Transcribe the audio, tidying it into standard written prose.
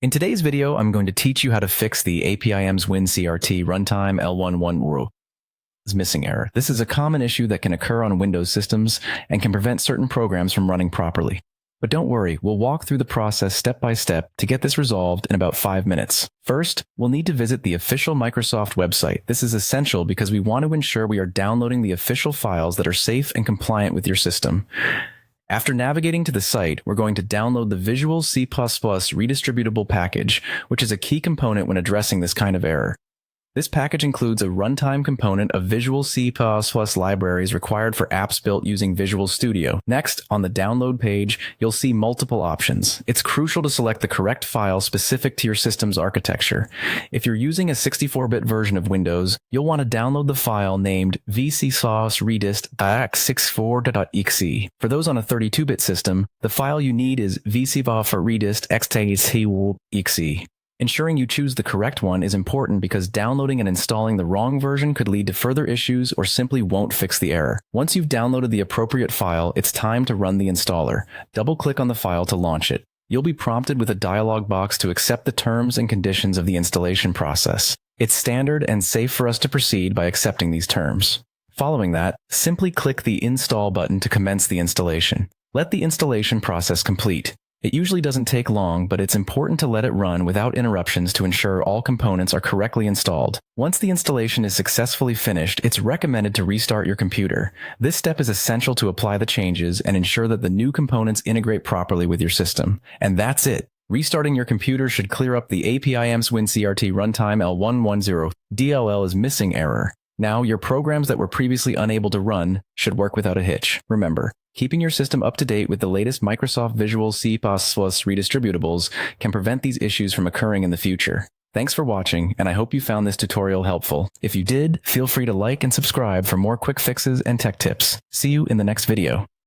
In today's video, I'm going to teach you how to fix the Api-Ms-Win-Crt-Runtime-L1-1-0.Dll error. This is a common issue that can occur on Windows systems and can prevent certain programs from running properly. But don't worry, we'll walk through the process step by step to get this resolved in about 5 minutes. First, we'll need to visit the official Microsoft website. This is essential because we want to ensure we are downloading the official files that are safe and compliant with your system. After navigating to the site, we're going to download the Visual C++ redistributable package, which is a key component when addressing this kind of error. This package includes a runtime component of Visual C++ libraries required for apps built using Visual Studio. Next, on the download page, you'll see multiple options. It's crucial to select the correct file specific to your system's architecture. If you're using a 64-bit version of Windows, you'll want to download the file named vcsauce-redist.x64.exe. For those on a 32-bit system, the file you need is vcsauce-redist.x64.exe. Ensuring you choose the correct one is important because downloading and installing the wrong version could lead to further issues or simply won't fix the error. Once you've downloaded the appropriate file, it's time to run the installer. Double-click on the file to launch it. You'll be prompted with a dialog box to accept the terms and conditions of the installation process. It's standard and safe for us to proceed by accepting these terms. Following that, simply click the Install button to commence the installation. Let the installation process complete. It usually doesn't take long, but it's important to let it run without interruptions to ensure all components are correctly installed. Once the installation is successfully finished, it's recommended to restart your computer. This step is essential to apply the changes and ensure that the new components integrate properly with your system. And that's it. Restarting your computer should clear up the Api-Ms-Win-Crt-Runtime-L1-1-0.Dll is missing error. Now, your programs that were previously unable to run should work without a hitch. Remember, keeping your system up to date with the latest Microsoft Visual C++ redistributables can prevent these issues from occurring in the future. Thanks for watching, and I hope you found this tutorial helpful. If you did, feel free to like and subscribe for more quick fixes and tech tips. See you in the next video.